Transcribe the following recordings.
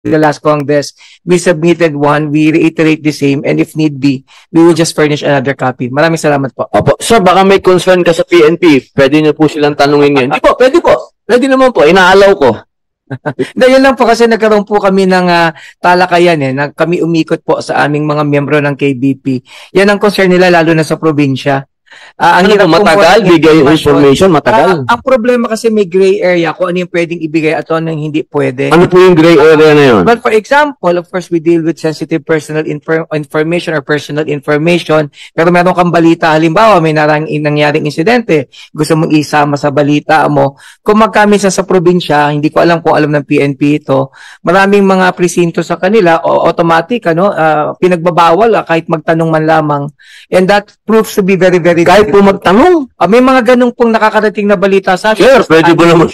the last Congress, we submitted one, we reiterate the same, and if need be, we will just furnish another copy. Maraming salamat po. Opo. Sir, baka may concern ka sa PNP. Pwede niyo po silang tanungin yun. Hindi po, pwede po. Pwede naman po. Inaalaw ko. Dahil lang po kasi nagkaroon po kami ng talakayan kami umikot po sa aming mga miyembro ng KBP. Yan ang concern nila lalo na sa probinsya. Ang hirap matagal, bigay information, matagal. Ang problema kasi may gray area kung ano yung pwedeng ibigay at ano yung hindi pwede. Ano po yung gray area na yun? But for example, of course, we deal with sensitive personal information or personal information. Pero meron kang balita, halimbawa may nangyaring insidente, gusto mong isama sa balita mo. Kung magkamisa sa probinsya, hindi ko alam kung alam ng PNP ito, maraming mga presinto sa kanila, automatic, pinagbabawal kahit magtanong man lamang. And that proves to be very, very kahit po magtanong. May mga ganung pong nakakarating na balita sa akin. Sure, pwede po naman.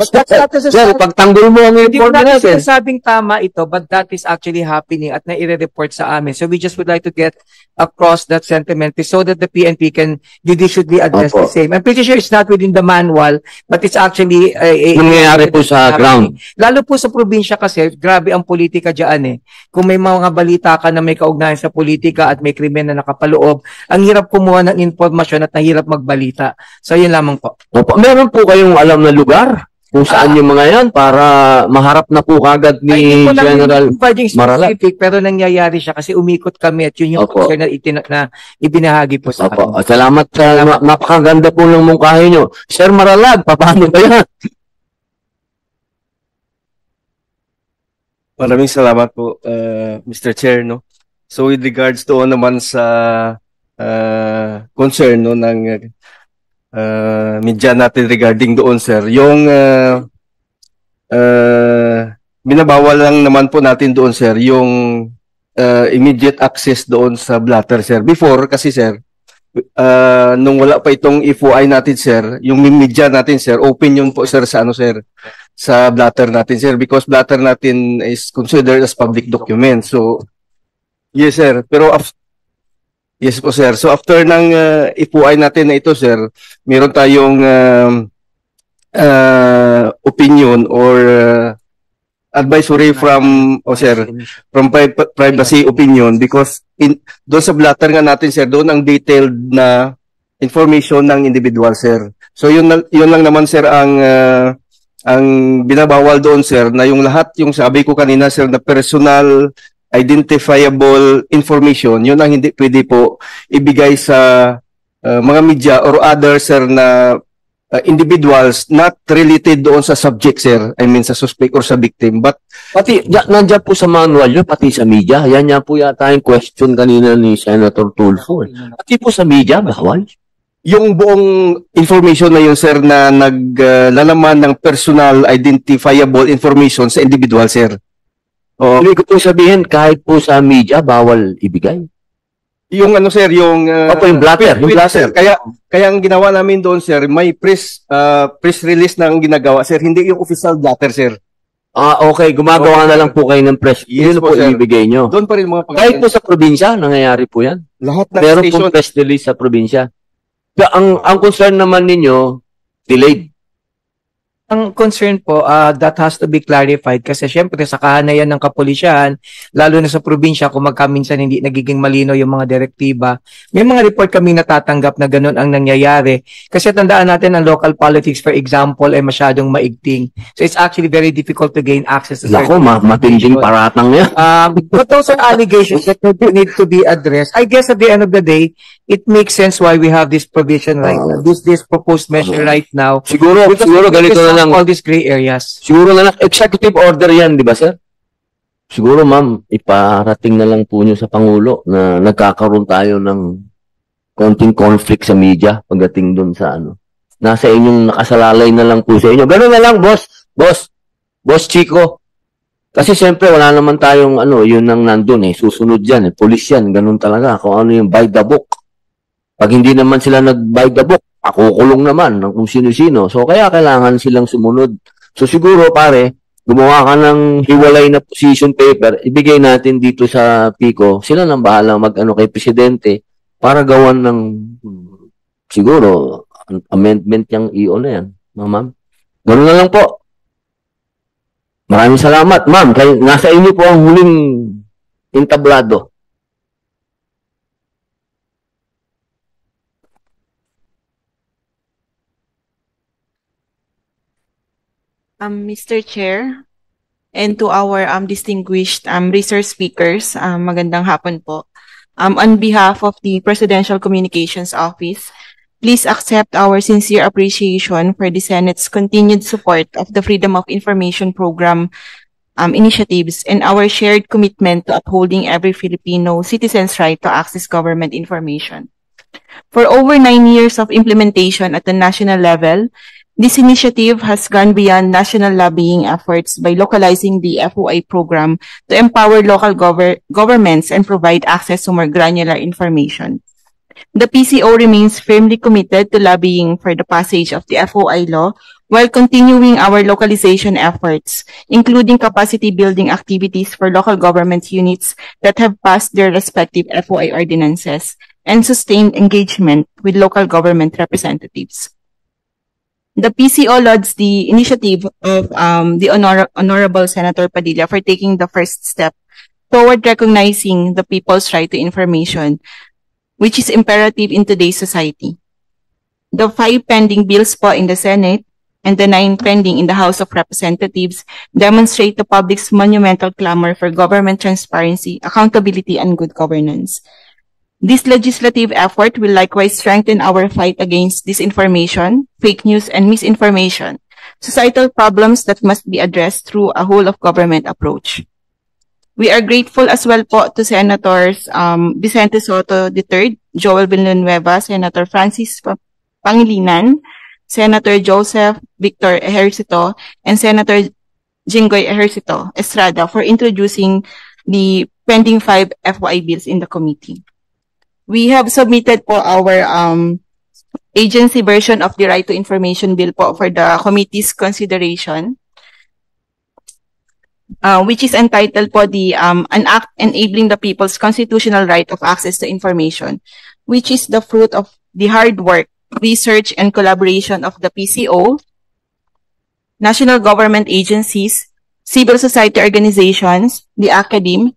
Sir, pagtanggol mo ang report natin. Hindi ko sabing tama ito, but that is actually happening at nai-report sa amin. So we just would like to get across that sentiment so that the PNP can judicially address the same. I'm pretty sure it's not within the manual, but it's actually nangyayari po sa ground. Lalo po sa probinsya kasi, grabe ang politika dyan Kung may mga balita ka na may kaugnayan sa politika at may krimen na nakapaloob, ang hirap kumuha ng informasyon at nahirap magbalita. So yun lamang po. Opo. Meron po kayong alam na lugar kung saan yung mga yan para maharap na po kagad ni General Maralac. Pero nangyayari siya kasi umikot kami at yun yung concern na ibinahagi po sa akin. Salamat sa napakaganda po ng mungkahi nyo. Sir Maralac, paano ba yan? Maraming salamat po, Mr. Chair. No? So with regards to naman sa concern ng media natin regarding doon, sir, yung binabawal lang naman po natin doon, sir, yung immediate access doon sa blatter, sir. Before, kasi, sir, nung wala pa itong FOI natin, sir, yung media natin, sir, open yun po, sir, sa sir, sa blatter natin, sir, because blatter natin is considered as public document. So, yes, sir. Pero yes po, sir. So after ng FOI natin na ito, sir, meron tayong opinion or advisory from privacy opinion because doon sa blatter nga natin, sir, doon ang detailed na information ng individual, sir. So yun lang naman, sir, ang binabawal doon, sir, na yung lahat, yung sabi ko kanina, sir, na personal identifiable information, yun ang hindi pwede po ibigay sa mga media or other, sir, na individuals not related doon sa subject, sir. I mean, sa suspect or sa victim. But pati, nandiyan po sa manual yun, pati sa media. Yan po yata yung question kanina ni Senator Tulfo. Pati po sa media, bawal. Yung buong information na yun, sir, na naglalaman ng personal identifiable information sa individual, sir. Ibig ko po sabihin, kahit po sa media, bawal ibigay. Yung sir, yung yung blatter, Kaya ang ginawa namin doon, sir, may press release na ang ginagawa, sir, hindi yung official blatter, sir. Okay, gumagawa na lang po kayo ng press. Yun po ibibigay nyo. Doon pa rin mga kahit po sa probinsya, nangyayari po yan. Lahat ng meron station. Meron po press release sa probinsya. So, ang concern naman ninyo, delayed. Ang concern po, that has to be clarified kasi syempre sa kahanayan ng kapulisyahan, lalo na sa probinsya kung magkaminsan hindi nagiging malino yung mga direktiba, may mga report kami natatanggap na ganun ang nangyayari. Kasi tandaan natin ang local politics, for example, ay masyadong maigting. So it's actually very difficult to gain access to certain matinding paratang yan. But those are allegations that need to be addressed. I guess at the end of the day, it makes sense why we have this provision right now, this proposed measure right now. Siguro ganito na lang. All these gray areas. Siguro na lang, executive order yan, di ba, sir? Siguro, ma'am, iparating na lang po nyo sa Pangulo na nagkakaroon tayo ng konting conflict sa media pagdating dun sa nasa inyong nakasalalay na lang po sa inyo. Ganun na lang, boss. Boss Chico. Kasi siyempre, wala naman tayong yun ang nandun susunod yan, police yan, ganun talaga. Kung ano yung by the book. Pag hindi naman sila nag-by the book, ako kulong naman ng kung sino-sino. So, kaya kailangan silang sumunod. So, siguro, pare, gumawa ka ng hiwalay na position paper, ibigay natin dito sa PICO. Sila nang bahala kay Presidente para gawan ng, siguro, amendment yung EO na yan. Ma'am? Ganoon na lang po. Maraming salamat, ma'am. Nasa inyo po ang huling entablado. Mr. Chair, and to our distinguished research speakers, magandang hapon po. On behalf of the Presidential Communications Office, please accept our sincere appreciation for the Senate's continued support of the Freedom of Information Program initiatives and our shared commitment to upholding every Filipino citizen's right to access government information. For over 9 years of implementation at the national level, this initiative has gone beyond national lobbying efforts by localizing the FOI program to empower local governments and provide access to more granular information. The PCO remains firmly committed to lobbying for the passage of the FOI law while continuing our localization efforts, including capacity building activities for local government units that have passed their respective FOI ordinances and sustained engagement with local government representatives. The PCO lauds the initiative of the Honorable Senator Padilla for taking the first step toward recognizing the people's right to information, which is imperative in today's society. The 5 pending bills po in the Senate and the 9 pending in the House of Representatives demonstrate the public's monumental clamor for government transparency, accountability, and good governance. This legislative effort will likewise strengthen our fight against disinformation, fake news, and misinformation, societal problems that must be addressed through a whole-of-government approach. We are grateful as well po to Senators Vicente Soto III, Joel Villanueva, Senator Francis Pangilinan, Senator Joseph Victor Ejercito, and Senator Jinggoy Ejercito Estrada for introducing the pending 5 FOI bills in the committee. We have submitted po our agency version of the Right to Information Bill po for the committee's consideration, which is entitled po the an act enabling the people's constitutional right of access to information, which is the fruit of the hard work, research, and collaboration of the PCO, national government agencies, civil society organizations, the academe,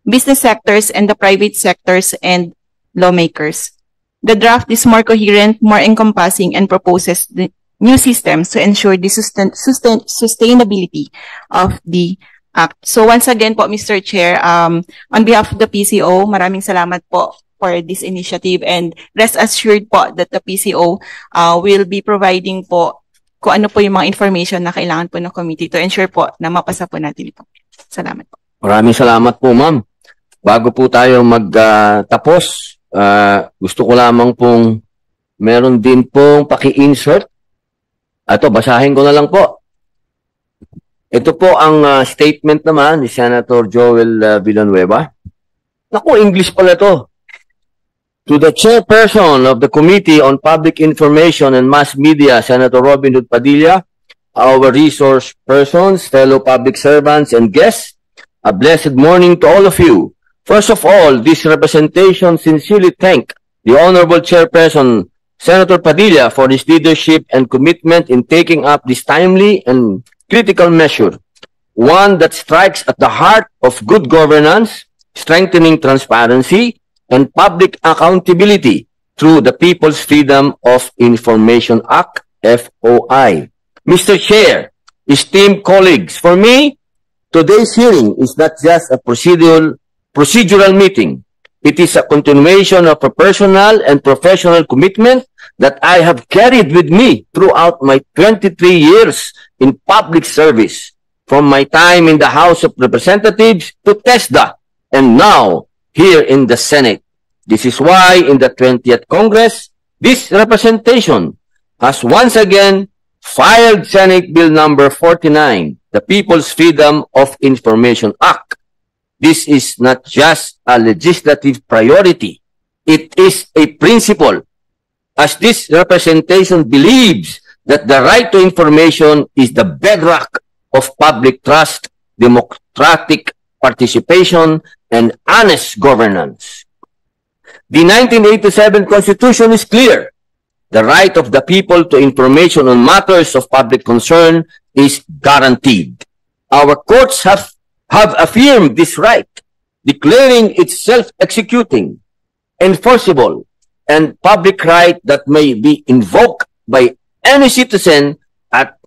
business sectors, and the private sectors and lawmakers. The draft is more coherent, more encompassing, and proposes the new systems to ensure the sustainability of the act. So once again po, Mr. Chair, on behalf of the PCO, maraming salamat po for this initiative, and rest assured po that the PCO will be providing po kung ano po yung mga information na kailangan po ng committee to ensure po na mapasa po natin ito. Salamat po. Maraming salamat po, ma'am. Bago po tayo magtapos, gusto ko lamang pong meron din pong paki-insert. Ito, basahin ko na lang po. Ito po ang statement naman ni Senator Joel Villanueva. Naku, English pala to. To the chairperson of the Committee on Public Information and Mass Media, Senator Robin Hood Padilla, our resource persons, fellow public servants, and guests, a blessed morning to all of you. First of all, this representation sincerely thank the Honorable Chairperson, Senator Padilla, for his leadership and commitment in taking up this timely and critical measure, one that strikes at the heart of good governance, strengthening transparency, and public accountability through the People's Freedom of Information Act, FOI. Mr. Chair, esteemed colleagues, for me, today's hearing is not just a procedural meeting. It is a continuation of a personal and professional commitment that I have carried with me throughout my 23 years in public service, from my time in the House of Representatives to TESDA, and now here in the Senate. This is why in the 20th Congress, this representation has once again filed Senate Bill number 49, the People's Freedom of Information Act. This is not just a legislative priority. It is a principle, as this representation believes that the right to information is the bedrock of public trust, democratic participation, and honest governance. The 1987 Constitution is clear. The right of the people to information on matters of public concern is guaranteed. Our courts have affirmed this right, declaring it self-executing, enforceable, and public right that may be invoked by any citizen at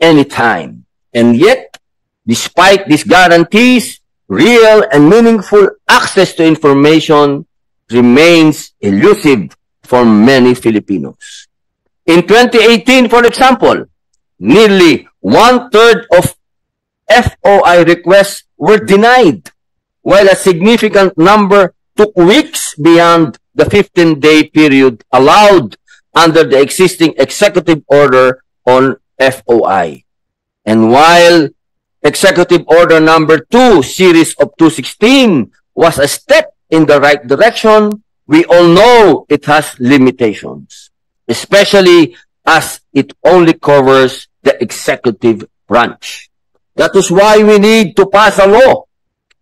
any time. And yet, despite these guarantees, real and meaningful access to information remains elusive for many Filipinos. In 2018, for example, nearly 1/3 of FOI requests were denied, while a significant number took weeks beyond the 15-day period allowed under the existing executive order on FOI. And while Executive Order number 2, series of 216, was a step in the right direction, we all know it has limitations, especially as it only covers the executive branch. That is why we need to pass a law.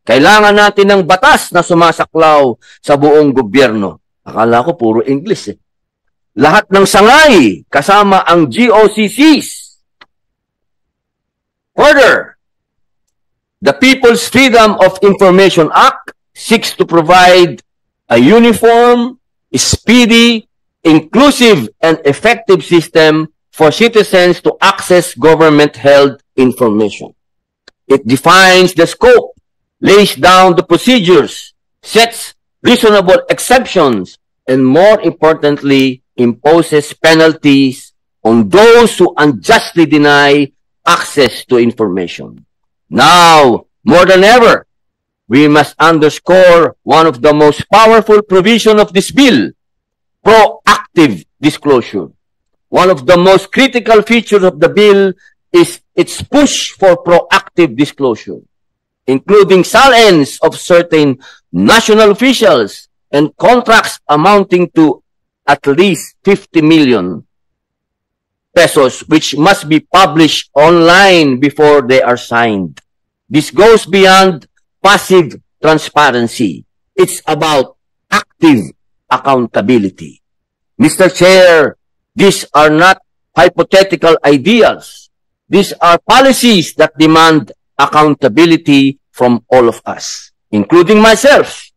Kailangan natin ng batas na sumasaklaw sa buong gobyerno. Akala ko puro English eh. Lahat ng sangay, kasama ang GOCCs. Further, the People's Freedom of Information Act seeks to provide a uniform, speedy, inclusive, and effective system for citizens to access government-held information. It defines the scope, lays down the procedures, sets reasonable exceptions, and more importantly, imposes penalties on those who unjustly deny access to information. Now, more than ever, we must underscore one of the most powerful provisions of this bill, proactive disclosure. One of the most critical features of the bill is its push for proactive disclosure, including silence of certain national officials and contracts amounting to at least 50 million pesos, which must be published online before they are signed. This goes beyond passive transparency. It's about active accountability. Mr. Chair, these are not hypothetical ideas. These are policies that demand accountability from all of us, including myself.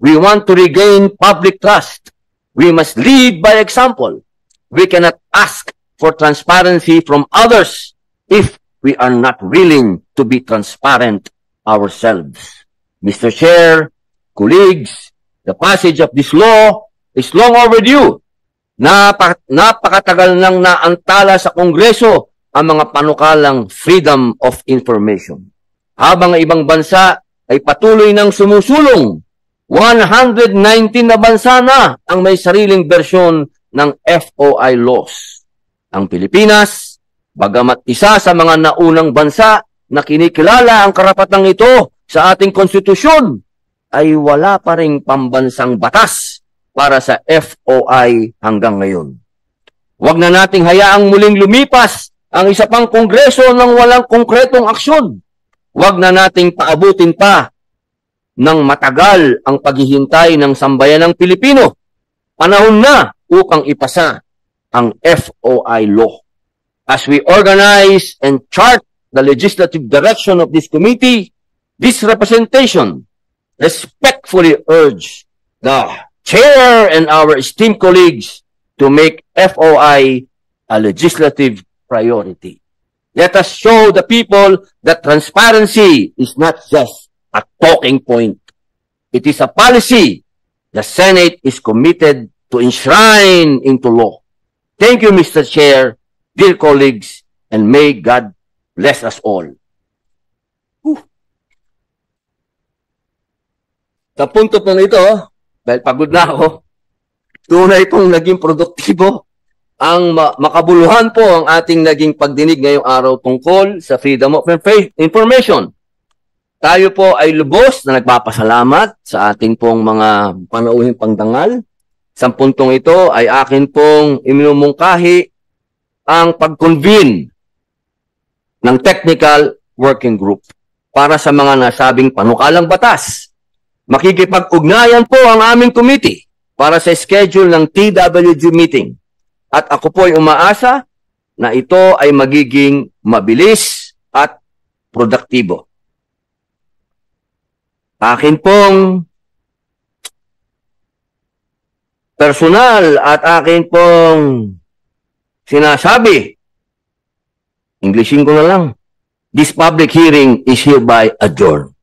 We want to regain public trust. We must lead by example. We cannot ask for transparency from others if we are not willing to be transparent ourselves. Mr. Chair, colleagues, the passage of this law is long overdue. Napakatagal nang naantala sa Kongreso ang mga panukalang freedom of information. Habang ibang bansa ay patuloy nang sumusulong, 119 na bansa na ang may sariling bersyon ng FOI laws. Ang Pilipinas, bagamat isa sa mga naunang bansa na kinikilala ang karapatang ito sa ating konstitusyon, ay wala pa ring pambansang batas para sa FOI hanggang ngayon. Huwag na nating hayaang muling lumipas ang isa pang kongreso ng walang konkretong aksyon. Huwag na nating paabutin pa ng matagal ang paghihintay ng sambayanang Pilipino. Panahon na upang ipasa ang FOI law. As we organize and chart the legislative direction of this committee, this representation respectfully urge the Chair and our esteemed colleagues to make FOI a legislative priority. Let us show the people that transparency is not just a talking point. It is a policy the Senate is committed to enshrine into law. Thank you, Mr. Chair, dear colleagues, and may God bless us all. Sa punto po nito, dahil pagod na ako, tunay pong naging produktibo ang makabuluhan po ang ating naging pagdinig ngayong araw tungkol sa freedom of information. Tayo po ay lubos na nagpapasalamat sa ating pong mga panauhing pangdangal. Sa puntong ito ay akin pong iminumungkahi ang pag-convene ng technical working group para sa mga nasabing panukalang batas. Makikipag-ugnayan po ang aming committee para sa schedule ng TWG meeting. At ako po ay umaasa na ito ay magiging mabilis at produktibo. Akin pong personal at akin pong sinasabi, Englishin ko na lang, this public hearing is hereby adjourned.